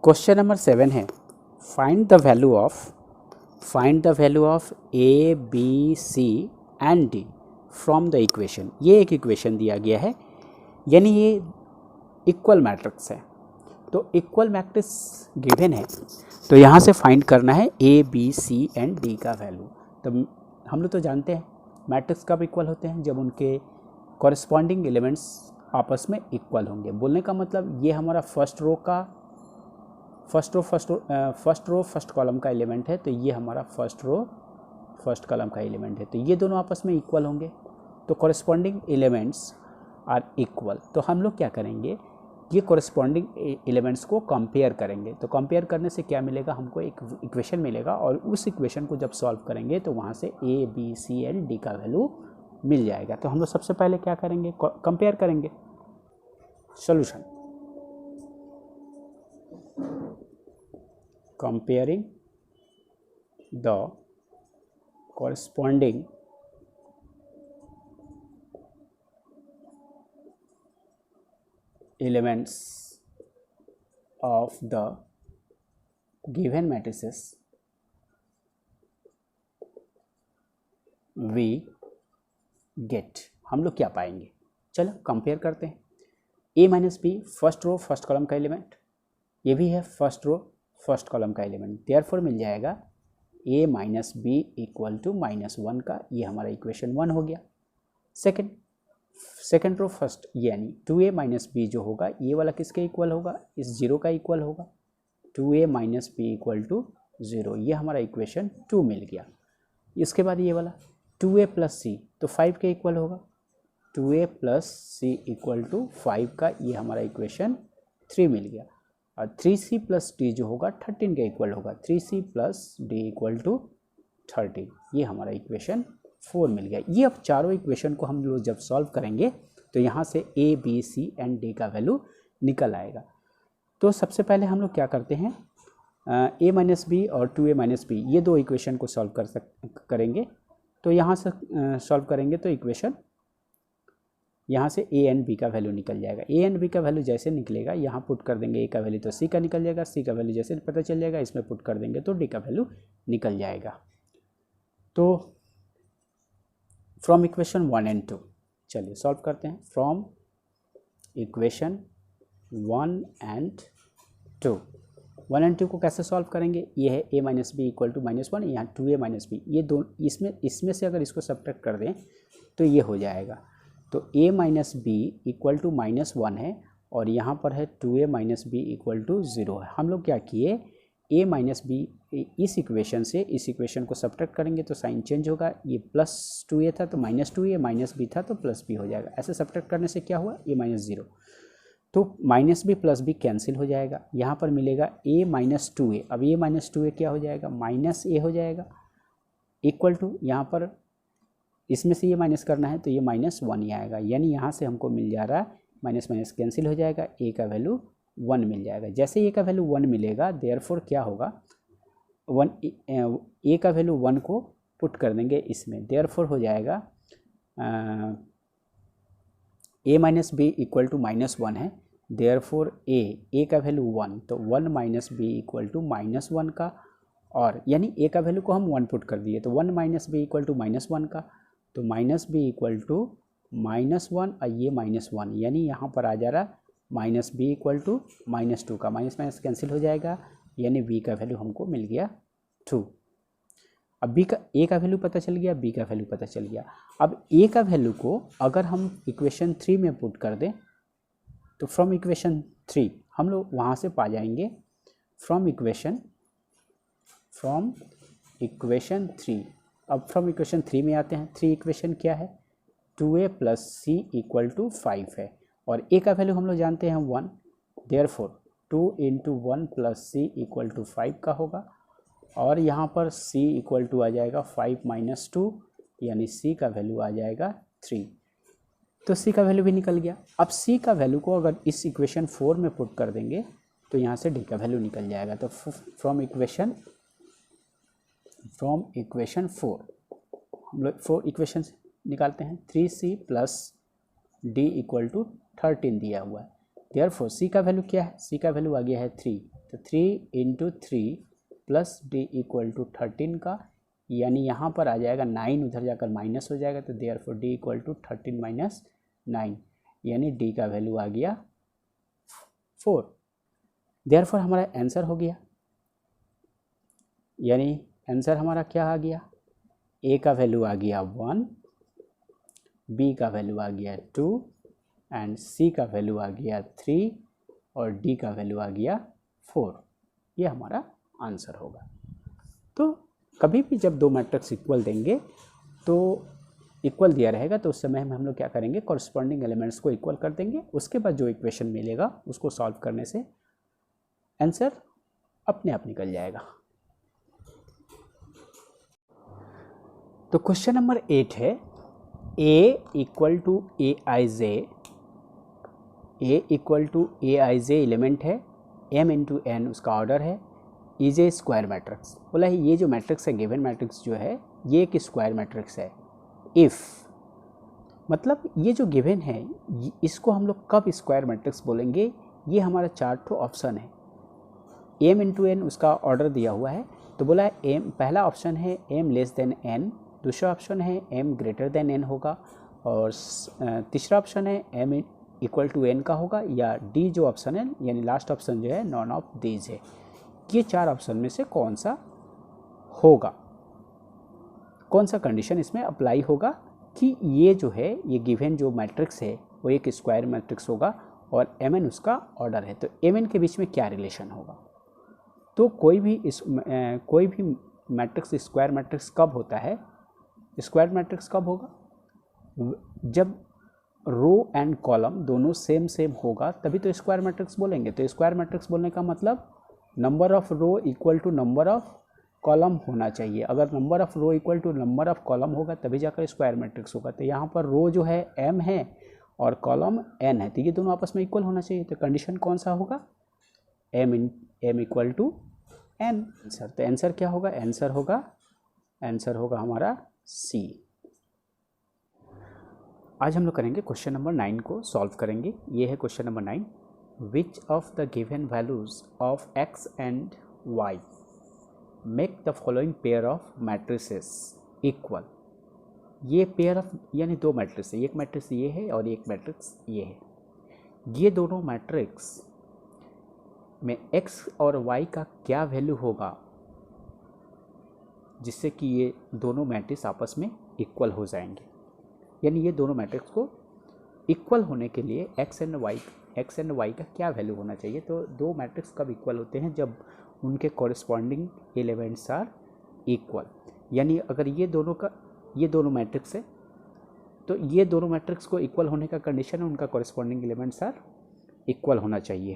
Question number 7 है find the value of A B C and D from the equation. ये एक equation दिया गया है, यानी ये इक्वल मैट्रिक्स है। तो इक्वल मैट्रिक्स गिवन है, तो यहाँ से फाइंड करना है A B C and D का वैल्यू। तो हम लोग तो जानते हैं मैट्रिक्स कब इक्वल होते हैं, जब उनके कॉरस्पॉन्डिंग एलिमेंट्स आपस में इक्वल होंगे। बोलने का मतलब ये हमारा फर्स्ट रो फर्स्ट कॉलम का एलिमेंट है, तो ये हमारा फर्स्ट रो फर्स्ट कॉलम का एलिमेंट है, तो ये दोनों आपस में इक्वल होंगे। तो कॉरस्पॉन्डिंग एलिमेंट्स आर इक्वल। तो हम लोग क्या करेंगे, ये कॉरस्पॉन्डिंग एलिमेंट्स को कंपेयर करेंगे। तो कंपेयर करने से क्या मिलेगा, हमको एक इक्वेशन मिलेगा, और उस इक्वेशन को जब सॉल्व करेंगे तो वहाँ से A B C and D का वैल्यू मिल जाएगा। तो हम लोग सबसे पहले क्या करेंगे, कंपेयर करेंगे। Solution, comparing the corresponding elements of the given matrices we get। हम लोग क्या पाएंगे, चलो कंपेयर करते हैं। a minus B first row first column का एलिमेंट, ये भी है फर्स्ट रो फर्स्ट कॉलम का एलिमेंट, देयरफॉर मिल जाएगा a minus B equal to -1 का। ये हमारा इक्वेशन 1 हो गया। सेकेंड रो फर्स्ट, यानी 2a माइनस बी जो होगा ये वाला किसके इक्वल होगा, इस 0 का इक्वल होगा। 2a minus B equal to 0, ये हमारा इक्वेशन 2 मिल गया। इसके बाद ये वाला 2a प्लस सी, तो 5 के इक्वल होगा। 2a plus C equal to 5 का, ये हमारा इक्वेशन 3 मिल गया। और 3c प्लस डी जो होगा 13 के इक्वल होगा। 3c plus D equal to 13, ये हमारा इक्वेशन 4 मिल गया। ये अब चारों इक्वेशन को हम लोग जब सॉल्व करेंगे तो यहाँ से A B C and D का वैल्यू निकल आएगा। तो सबसे पहले हम लोग क्या करते हैं, a माइनस बी और 2a माइनस बी, ये दो इक्वेशन को सॉल्व करेंगे। तो यहाँ से सॉल्व करेंगे तो इक्वेशन यहाँ से a एंड b का वैल्यू निकल जाएगा। a एंड b का वैल्यू जैसे निकलेगा, यहाँ पुट कर देंगे a का वैल्यू तो c का निकल जाएगा, c का वैल्यू जैसे पता चल जाएगा इसमें पुट कर देंगे तो d का वैल्यू निकल जाएगा। तो फ्रॉम इक्वेशन 1 एंड 2, चलिए सॉल्व करते हैं। फ्रॉम इक्वेशन 1 एंड 2, 1 एंड 2 को कैसे सॉल्व करेंगे, ये है a minus B equal to -1, यहाँ 2a माइनस बी, ये दोनों इसमें से अगर इसको सब्ट्रैक्ट कर दें तो ये हो जाएगा। तो a minus B equal to -1 है, और यहाँ पर है 2a minus B equal to 0 है। हम लोग क्या किए, a माइनस बी इस इक्वेशन से इस इक्वेशन को सब्ट्रैक्ट करेंगे तो साइन चेंज होगा। ये +2a था तो -2a, माइनस बी था तो +b हो जाएगा। ऐसे सब्ट्रैक्ट करने से क्या हुआ, a माइनस 0, तो -b प्लस b कैंसिल हो जाएगा। यहाँ पर मिलेगा a माइनस 2a। अब a माइनस 2a क्या हो जाएगा, -a हो जाएगा, इक्वल टू यहाँ पर इसमें से ये माइनस करना है तो ये -1 ही आएगा। यानी यहाँ से हमको मिल जा रहा है माइनस माइनस कैंसिल हो जाएगा, a का वैल्यू 1 मिल जाएगा। जैसे a का वैल्यू 1 मिलेगा, देयरफॉर क्या होगा, a का वैल्यू 1 को पुट कर देंगे इसमें, देयरफॉर हो जाएगा a minus B equal to -1 है, देयरफॉर a का वैल्यू 1, तो 1 माइनस बी इक्वल टू -1 का, और यानी a का वैल्यू को हम 1 पुट कर दिए तो 1 माइनस बी इक्वल टू -1 का, तो माइनस बी इक्वल टू -1 और ये -1, यानी यहाँ पर आ जा रहा माइनस बी इक्वल टू -2 का, माइनस माइनस कैंसिल हो जाएगा, यानी b का वैल्यू हमको मिल गया 2। अब a का वैल्यू पता चल गया, b का वैल्यू पता चल गया। अब a का वैल्यू को अगर हम इक्वेशन 3 में पुट कर दें तो फ्रॉम इक्वेशन 3 हम लोग वहाँ से पा जाएंगे, फ्रॉम इक्वेशन 3। अब फ्रॉम इक्वेशन 3 में आते हैं। 3 इक्वेशन क्या है, 2a plus C equal to 5 है, और a का वैल्यू हम लोग जानते हैं 1, therefore 2 into 1 plus C equal to 5 का होगा, और यहाँ पर c इक्वल टू आ जाएगा 5 माइनस 2, यानी c का वैल्यू आ जाएगा 3। तो c का वैल्यू भी निकल गया। अब c का वैल्यू को अगर इस इक्वेशन 4 में पुट कर देंगे तो यहाँ से d का वैल्यू निकल जाएगा। तो फ्रॉम इक्वेशन 4 हम लोग 4 इक्वेशन निकालते हैं। 3c plus d equal to 13 दिया हुआ है, देयरफॉर सी का वैल्यू क्या है, सी का वैल्यू आ गया है 3, तो 3 into 3 plus D equal to 13 का, यानी यहाँ पर आ जाएगा 9, उधर जाकर माइनस हो जाएगा, तो therefore D equal to 13 minus 9, यानी डी का वैल्यू आ गया 4। देयरफॉर हमारा आंसर हो गया, यानी आंसर हमारा क्या आ गया, ए का वैल्यू आ गया 1, बी का वैल्यू आ गया 2 एंड सी का वैल्यू आ गया 3 और डी का वैल्यू आ गया 4। ये हमारा आंसर होगा। तो कभी भी जब दो मैट्रिक्स इक्वल देंगे तो इक्वल दिया रहेगा तो उस समय में हम लोग क्या करेंगे, कॉरस्पॉन्डिंग एलिमेंट्स को इक्वल कर देंगे, उसके बाद जो इक्वेशन मिलेगा उसको सॉल्व करने से आंसर अपने आप निकल जाएगा। तो क्वेश्चन नंबर 8 है a equal to A I J element है, m इंटू एन उसका ऑर्डर है, इज ए स्क्वायर मैट्रिक्स। बोला है ये जो मैट्रिक्स है, गिवन मैट्रिक्स जो है ये एक स्क्वायर मैट्रिक्स है। इफ़ मतलब ये जो गिवन है इसको हम लोग कब स्क्वायर मैट्रिक्स बोलेंगे, ये हमारा 4 ठो ऑप्शन है। m इंटू एन उसका ऑर्डर दिया हुआ है, तो बोला है m, पहला ऑप्शन है m लेस देन n, दूसरा ऑप्शन है m ग्रेटर देन n होगा, और तीसरा ऑप्शन है m इक्वल टू n का होगा, या डी जो ऑप्शन है यानी लास्ट ऑप्शन जो है नॉन ऑफ दीज है। ये 4 ऑप्शन में से कौन सा होगा, कौन सा कंडीशन इसमें अप्लाई होगा कि ये जो है ये गिवन जो मैट्रिक्स है वो एक स्क्वायर मैट्रिक्स होगा और mn उसका ऑर्डर है, तो mn के बीच में क्या रिलेशन होगा। तो कोई भी मैट्रिक्स स्क्वायर मैट्रिक्स कब होता है, स्क्वायर मैट्रिक्स कब होगा, जब रो एंड कॉलम दोनों सेम होगा तभी तो स्क्वायर मैट्रिक्स बोलेंगे। तो स्क्वायर मैट्रिक्स बोलने का मतलब number of row equal to number of column होना चाहिए। अगर number of row equal to number of column होगा तभी जाकर स्क्वायर मैट्रिक्स होगा। तो यहाँ पर रो जो है m है और कॉलम n है, तो ये दोनों आपस में इक्वल होना चाहिए। तो कंडीशन कौन सा होगा, m equal to n। Answer, तो आंसर क्या होगा, आंसर होगा हमारा C। आज हम लोग करेंगे क्वेश्चन नंबर 9 को सॉल्व करेंगे। ये है question number 9, which of the given values of x and y make the following pair of matrices equal. ये पेयर ऑफ यानी दो मैट्रिक्स है, एक मैट्रिक्स ये है और एक मैट्रिक्स ये है। ये दोनों मैट्रिक्स में x और y का क्या वैल्यू होगा जिससे कि ये दोनों मैट्रिक्स आपस में इक्वल हो जाएंगे। यानी ये दोनों मैट्रिक्स को इक्वल होने के लिए x एंड y का क्या वैल्यू होना चाहिए। तो दो मैट्रिक्स कब इक्वल होते हैं, जब उनके कॉरस्पॉन्डिंग एलिमेंट्स आर इक्वल। यानी अगर ये दोनों मैट्रिक्स है तो ये दोनों मैट्रिक्स को इक्वल होने का कंडीशन है उनका कॉरस्पॉन्डिंग एलिमेंट्स आर इक्वल होना चाहिए।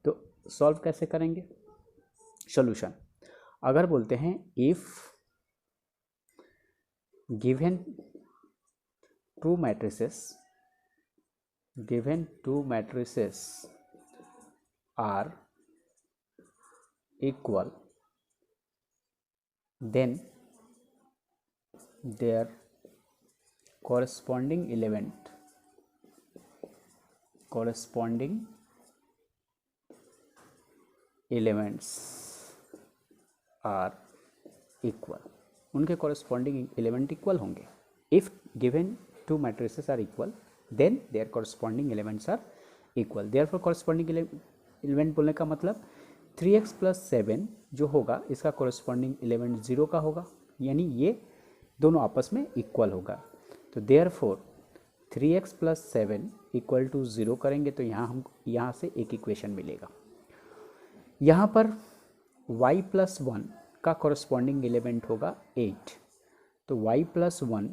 तो सॉल्व कैसे करेंगे, सॉल्यूशन अगर बोलते हैं if given two matrices are equal, then their corresponding elements are equal। उनके corresponding element इक्वल होंगे। if given two matrices are equal then their corresponding elements are equal। therefore corresponding element बोलने का मतलब 3x + 7 जो होगा इसका corresponding element 0 का होगा, यानी ये दोनों आपस में इक्वल होगा। तो therefore 3x + 7 = 0 करेंगे तो यहाँ से एक इक्वेशन मिलेगा। यहाँ पर y + 1 का corresponding element होगा 8, तो y + 1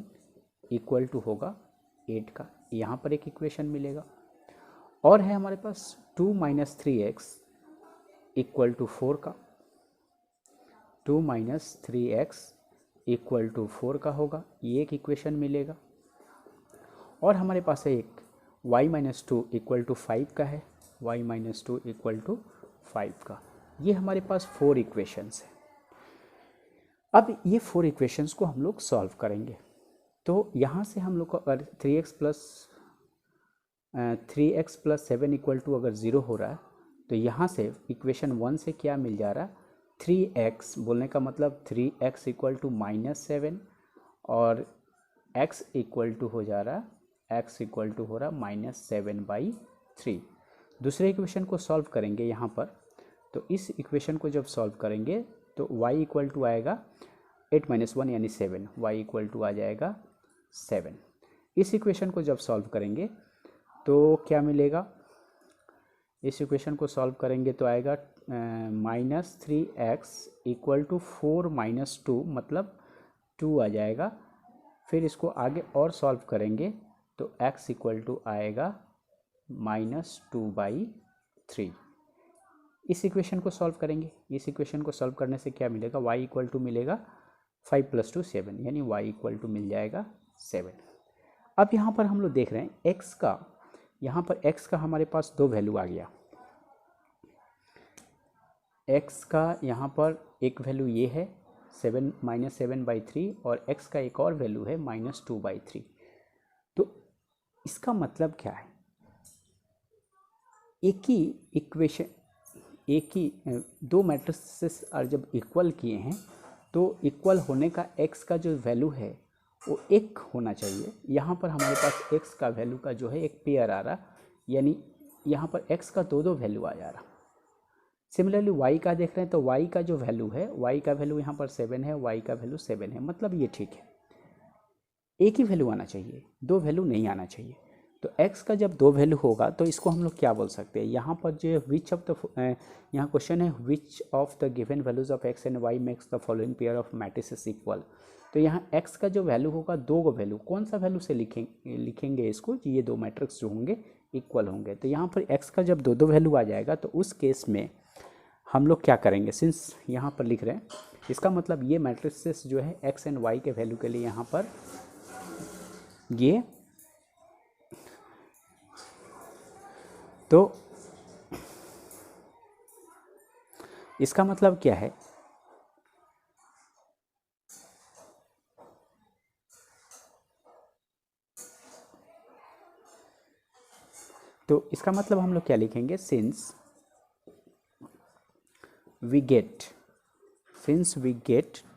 = होगा 8 का, यहाँ पर एक इक्वेशन मिलेगा। और है हमारे पास 2 - 3x = 4 का, 2 - 3x = 4 का होगा, ये एक इक्वेशन मिलेगा। और हमारे पास है एक y - 2 = 5 का है, y - 2 = 5 का। ये हमारे पास 4 इक्वेशंस है। अब ये 4 इक्वेशंस को हम लोग सॉल्व करेंगे। तो यहाँ से हम लोग को अगर 3x + 3x + 7 = अगर 0 हो रहा है तो यहाँ से इक्वेशन 1 से क्या मिल जा रहा है, 3x बोलने का मतलब 3x = -7 और x = हो जा रहा है, x = हो रहा -7/3। दूसरे इक्वेशन को सॉल्व करेंगे यहाँ पर, तो इस इक्वेशन को जब सॉल्व करेंगे तो y = आएगा 8 - 1 यानी 7, y = आ जाएगा 7। इस इक्वेशन को जब सॉल्व करेंगे तो क्या मिलेगा, इस इक्वेशन को सॉल्व करेंगे तो आएगा -3x = 4 - 2 मतलब 2 आ जाएगा। फिर इसको आगे और सॉल्व करेंगे तो x = आएगा -2/3। इस इक्वेशन को सॉल्व करेंगे, इस इक्वेशन को सॉल्व करने से क्या मिलेगा, y = मिलेगा 5 + 2 7 यानी y = मिल जाएगा 7। अब यहाँ पर हम लोग देख रहे हैं x का, यहाँ पर x का हमारे पास दो वैल्यू आ गया। x का यहाँ पर एक वैल्यू ये है -7/3 और x का एक और वैल्यू है -2/3। तो इसका मतलब क्या है, एक ही इक्वेशन, एक ही दो मैट्रिसेस और जब इक्वल किए हैं तो इक्वल होने का x का जो वैल्यू है वो एक होना चाहिए। यहाँ पर हमारे पास x का वैल्यू का जो है एक पेयर आ रहा, यानी यहाँ पर x का दो वैल्यू आ जा रहा। सिमिलरली y का देख रहे हैं तो y का जो वैल्यू है, y का वैल्यू यहाँ पर 7 है, y का वैल्यू 7 है, मतलब ये ठीक है, एक ही वैल्यू आना चाहिए, दो वैल्यू नहीं आना चाहिए। तो x का जब दो वैल्यू होगा तो इसको हम लोग क्या बोल सकते हैं, यहाँ पर जो विच ऑफ द, यहाँ क्वेश्चन है which of the given values of x and y makes the following pair of matrices equal. तो यहाँ x का जो वैल्यू होगा, दो वैल्यू, कौन सा वैल्यू से लिखेंगे इसको, ये दो मैट्रिक्स जो होंगे इक्वल होंगे। तो यहाँ पर x का जब दो वैल्यू आ जाएगा तो उस केस में हम लोग क्या करेंगे, सिंस यहाँ पर लिख रहे हैं इसका मतलब ये मैट्रिसेस जो है x एंड y के वैल्यू के लिए यहाँ पर ये, तो इसका मतलब क्या है, तो इसका मतलब हम लोग क्या लिखेंगे, since we get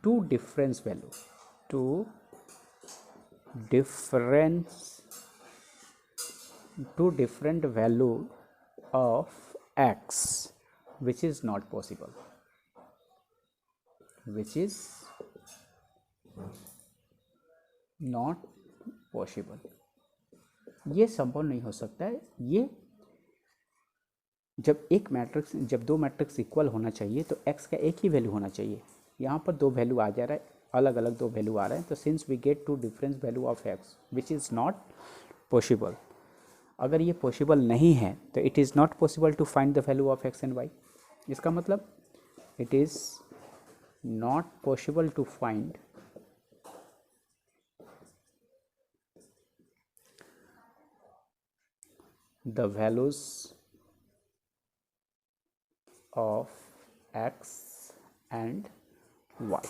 two difference value, two different value of x which is not possible, ये संभव नहीं हो सकता है। ये जब एक मैट्रिक्स, जब दो मैट्रिक्स इक्वल होना चाहिए तो x का एक ही वैल्यू होना चाहिए, यहाँ पर दो वैल्यू आ जा रहा है, अलग अलग दो वैल्यू आ रहे हैं, तो since we get two difference value of x which is not possible. अगर ये पॉसिबल नहीं है तो it is not possible to find the value of x and y। इसका मतलब it is not possible to find the values of x and y।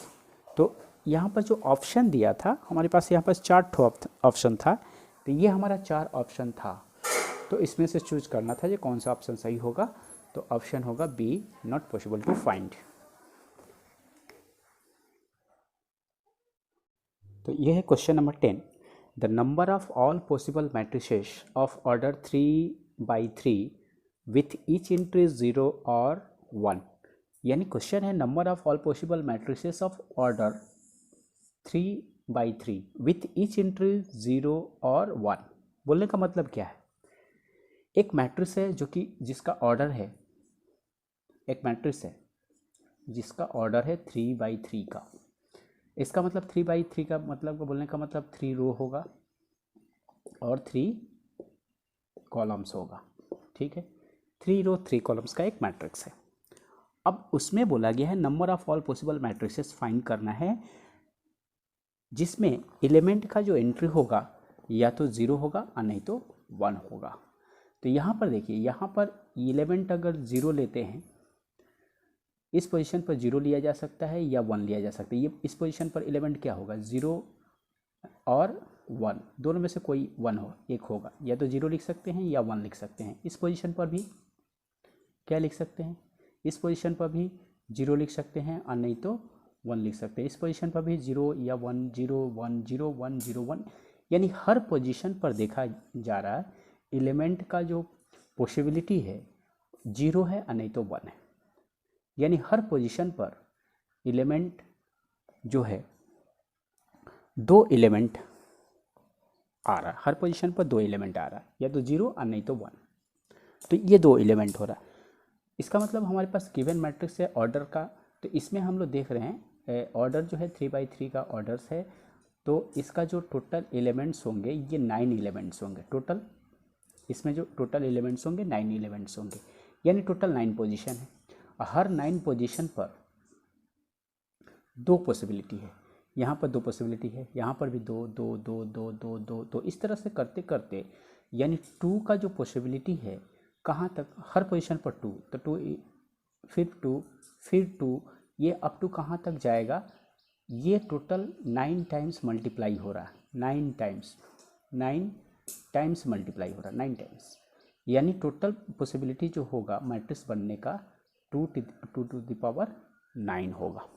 तो यहाँ पर जो ऑप्शन दिया था हमारे पास, यहाँ पर 4 ऑप्शन था, तो ये हमारा 4 ऑप्शन था, तो इसमें से चूज करना था ये कौन सा ऑप्शन सही होगा, तो ऑप्शन होगा B, not possible to find. तो ये है question number 10। The number of all possible matrices of order 3/3 with each entry 0 और 1, यानी क्वेश्चन है number of all possible matrices of order 3/3 with each entry 0 और 1। बोलने का मतलब क्या है, एक मैट्रिक्स है जो कि जिसका ऑर्डर है, एक मैट्रिक्स है जिसका ऑर्डर है 3/3 का, इसका मतलब 3/3 का मतलब, बोलने का मतलब 3 रो होगा और 3 कॉलम्स होगा, ठीक है, 3 रो 3 कॉलम्स का एक मैट्रिक्स है। अब उसमें बोला गया है number of all possible matrices find करना है जिसमें एलिमेंट का जो एंट्री होगा या तो 0 होगा और नहीं तो 1 होगा। तो यहाँ पर देखिए, यहाँ पर एलिमेंट अगर 0 लेते हैं, इस पोजीशन पर 0 लिया जा सकता है या 1 लिया जा सकता है। ये इस पोजीशन पर एलिमेंट क्या होगा, 0 और 1, दोनों में से कोई एक होगा, या तो 0 लिख सकते हैं या 1 लिख सकते हैं। इस पोजीशन पर भी क्या लिख सकते हैं, इस पोजीशन पर भी 0 लिख सकते हैं और नहीं तो 1 लिख सकते हैं। इस पोजीशन पर भी 0 या 1, 0 1 0 1 0 1, यानी हर पोजीशन पर देखा जा रहा है एलिमेंट का जो पॉसिबिलिटी है 0 है और नहीं तो 1 है। यानी हर पोजीशन पर एलिमेंट जो है 2 एलिमेंट आ रहा है, हर पोजीशन पर 2 एलिमेंट आ रहा है, या तो 0 और नहीं तो 1। तो ये 2 एलिमेंट हो रहा है। इसका मतलब हमारे पास गिवन मैट्रिक्स है ऑर्डर का, तो इसमें हम लोग देख रहे हैं ऑर्डर जो है 3×3 का ऑर्डर्स है, तो इसका जो टोटल एलिमेंट्स होंगे ये 9 एलिमेंट्स होंगे टोटल। इसमें जो टोटल एलिमेंट्स होंगे 9 एलिमेंट्स होंगे, यानी टोटल 9 पोजीशन है। हर 9 पोजीशन पर 2 पॉसिबिलिटी है, यहाँ पर 2 पॉसिबिलिटी है, यहाँ पर भी 2 2 2 2 2 2 2, इस तरह से करते करते यानी 2 का जो पॉसिबिलिटी है कहाँ तक, हर पोजीशन पर 2, तो 2 फिर 2 फिर 2, ये अप टू कहाँ तक जाएगा, ये टोटल 9 टाइम्स मल्टीप्लाई हो रहा है, 9 टाइम्स मल्टीप्लाई हो रहा है, 9 टाइम्स, यानी टोटल पॉसिबिलिटी जो होगा मैट्रिक्स बनने का 2 टू द पावर 9 होगा।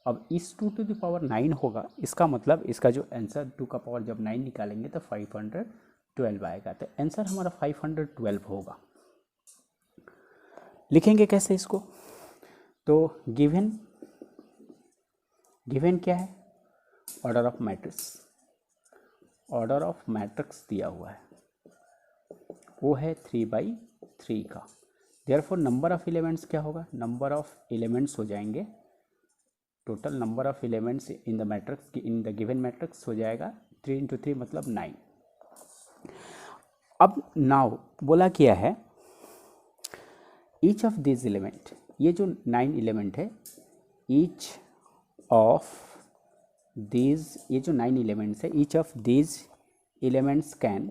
अब इस 2 टू द पावर 9 होगा, इसका मतलब इसका जो आंसर 2 का पावर जब 9 निकालेंगे तो 512 आएगा, तो आंसर हमारा 512 होगा। लिखेंगे कैसे इसको, तो गिवन क्या है, ऑर्डर ऑफ मैट्रिक्स दिया हुआ है, वो है 3×3 का। देयरफॉर नंबर ऑफ एलिमेंट्स क्या होगा, नंबर ऑफ एलिमेंट्स हो जाएंगे, total number of elements in the matrix, in the given matrix हो जाएगा 3×3 मतलब 9। अब नाउ बोला क्या है, ईच ऑफ दिस एलिमेंट, ये जो 9 एलिमेंट है, ईच ऑफ दिस, ये जो 9 एलिमेंट्स है, each of this elements can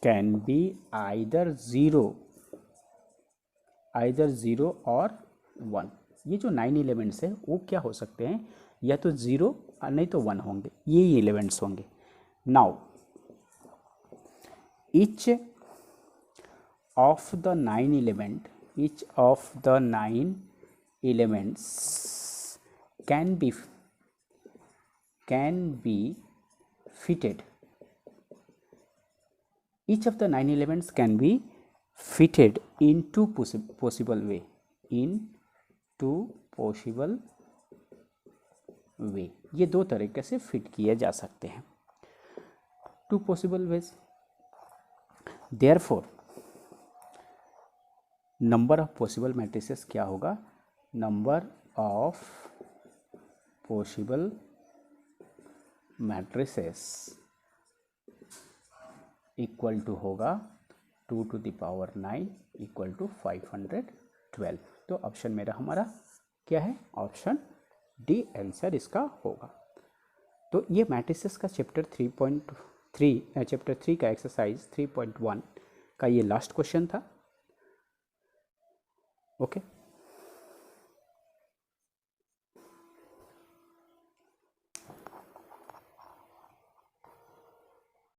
can be either 0 और 1। ये जो 9 एलिमेंट्स है वो क्या हो सकते हैं, या तो 0 और नहीं तो 1 होंगे, ये एलिमेंट्स होंगे। Now each of the 9 elements can be fitted, each of the 9 elements can be fitted in two possible way, ये 2 तरीके से फिट किए जा सकते हैं, 2 possible ways। therefore number of possible matrices क्या होगा, number of possible matrices equal to होगा 2 two the power 9 equal to 512। तो ऑप्शन मेरा हमारा क्या है, ऑप्शन डी आंसर इसका होगा। तो ये मैट्रिसेस का चैप्टर 3 का एक्सरसाइज 3.1 का ये लास्ट क्वेश्चन था। ओके।